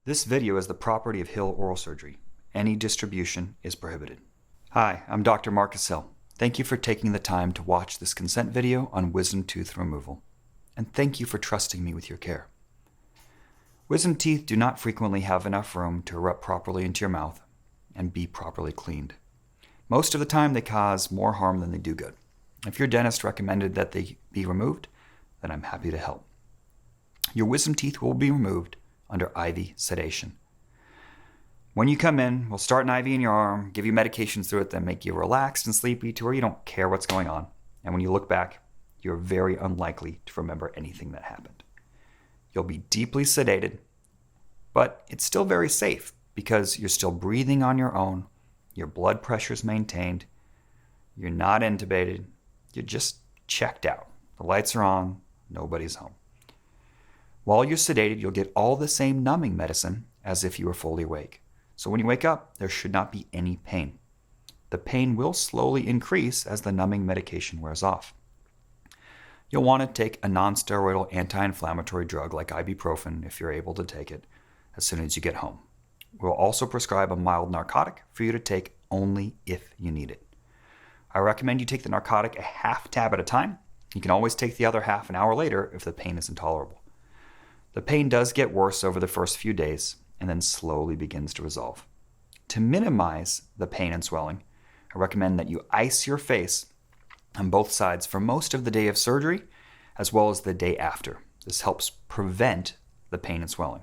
This video is the property of Hill Oral Surgery. Any distribution is prohibited. Hi, I'm Dr. Marcus Hill. Thank you for taking the time to watch this consent video on wisdom tooth removal. And thank you for trusting me with your care. Wisdom teeth do not frequently have enough room to erupt properly into your mouth and be properly cleaned. Most of the time they cause more harm than they do good. If your dentist recommended that they be removed, then I'm happy to help. Your wisdom teeth will be removed under IV sedation. When you come in, we'll start an IV in your arm, give you medications through it that make you relaxed and sleepy to where you don't care what's going on. And when you look back, you're very unlikely to remember anything that happened. You'll be deeply sedated, but it's still very safe because you're still breathing on your own, your blood pressure's maintained, you're not intubated, you're just checked out. The lights are on, nobody's home. While you're sedated, you'll get all the same numbing medicine as if you were fully awake. So when you wake up, there should not be any pain. The pain will slowly increase as the numbing medication wears off. You'll want to take a non-steroidal anti-inflammatory drug like ibuprofen if you're able to take it as soon as you get home. We'll also prescribe a mild narcotic for you to take only if you need it. I recommend you take the narcotic a half tab at a time. You can always take the other half an hour later if the pain is intolerable. The pain does get worse over the first few days and then slowly begins to resolve. To minimize the pain and swelling, I recommend that you ice your face on both sides for most of the day of surgery as well as the day after. This helps prevent the pain and swelling.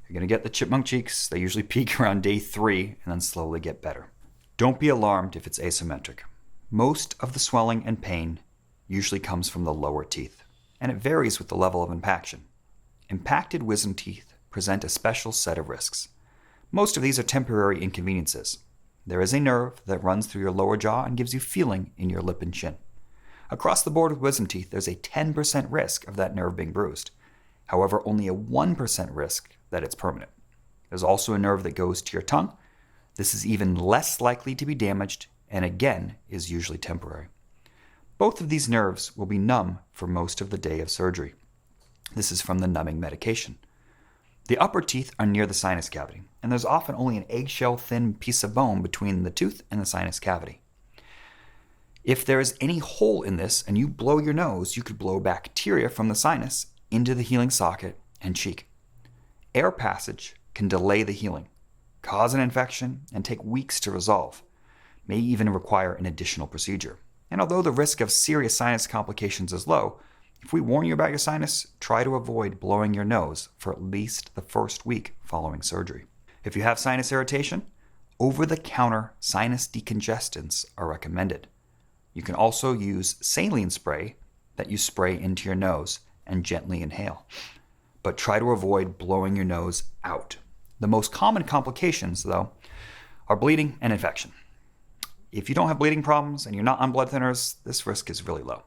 You're going to get the chipmunk cheeks. They usually peak around day 3 and then slowly get better. Don't be alarmed if it's asymmetric. Most of the swelling and pain usually comes from the lower teeth, and it varies with the level of impaction. Impacted wisdom teeth present a special set of risks. Most of these are temporary inconveniences. There is a nerve that runs through your lower jaw and gives you feeling in your lip and chin. Across the board with wisdom teeth, there's a 10% risk of that nerve being bruised. However, only a 1% risk that it's permanent. There's also a nerve that goes to your tongue. This is even less likely to be damaged and again is usually temporary. Both of these nerves will be numb for most of the day of surgery. This is from the numbing medication. The upper teeth are near the sinus cavity, and there's often only an eggshell-thin piece of bone between the tooth and the sinus cavity. If there is any hole in this and you blow your nose, you could blow bacteria from the sinus into the healing socket and cheek. Air passage can delay the healing, cause an infection, and take weeks to resolve. May even require an additional procedure. And although the risk of serious sinus complications is low, if we warn you about your sinus, try to avoid blowing your nose for at least the first week following surgery. If you have sinus irritation, over-the-counter sinus decongestants are recommended. You can also use saline spray that you spray into your nose and gently inhale. But try to avoid blowing your nose out. The most common complications, though, are bleeding and infection. If you don't have bleeding problems and you're not on blood thinners, this risk is really low.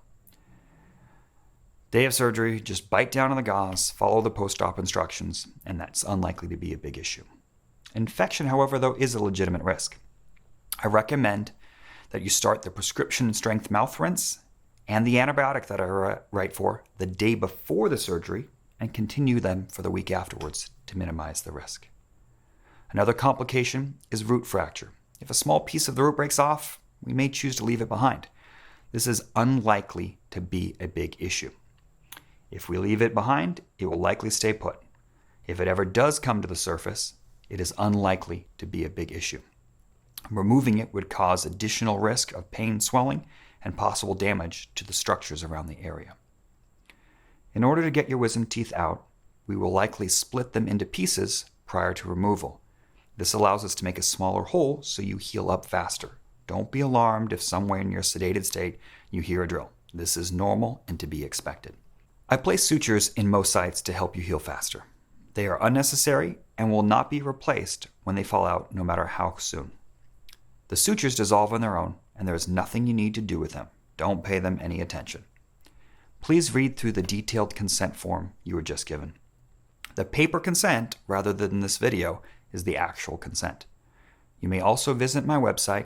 Day of surgery, just bite down on the gauze, follow the post-op instructions, and that's unlikely to be a big issue. Infection, however, though, is a legitimate risk. I recommend that you start the prescription strength mouth rinse and the antibiotic that I write for the day before the surgery and continue them for the week afterwards to minimize the risk. Another complication is root fracture. If a small piece of the root breaks off, we may choose to leave it behind. This is unlikely to be a big issue. If we leave it behind, it will likely stay put. If it ever does come to the surface, it is unlikely to be a big issue. Removing it would cause additional risk of pain, swelling, and possible damage to the structures around the area. In order to get your wisdom teeth out, we will likely split them into pieces prior to removal. This allows us to make a smaller hole so you heal up faster. Don't be alarmed if somewhere in your sedated state you hear a drill. This is normal and to be expected. I place sutures in most sites to help you heal faster. They are unnecessary and will not be replaced when they fall out, no matter how soon. The sutures dissolve on their own, and there is nothing you need to do with them. Don't pay them any attention. Please read through the detailed consent form you were just given. The paper consent, rather than this video, is the actual consent. You may also visit my website,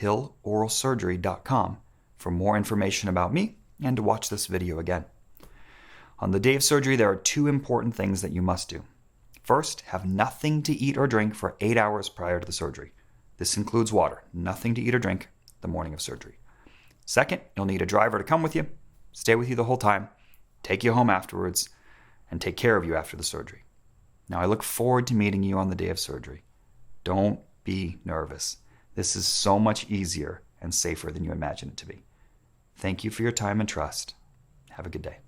hilloralsurgery.com, for more information about me and to watch this video again. On the day of surgery, there are 2 important things that you must do. First, have nothing to eat or drink for 8 hours prior to the surgery. This includes water, nothing to eat or drink the morning of surgery. Second, you'll need a driver to come with you, stay with you the whole time, take you home afterwards, and take care of you after the surgery. Now, I look forward to meeting you on the day of surgery. Don't be nervous. This is so much easier and safer than you imagine it to be. Thank you for your time and trust. Have a good day.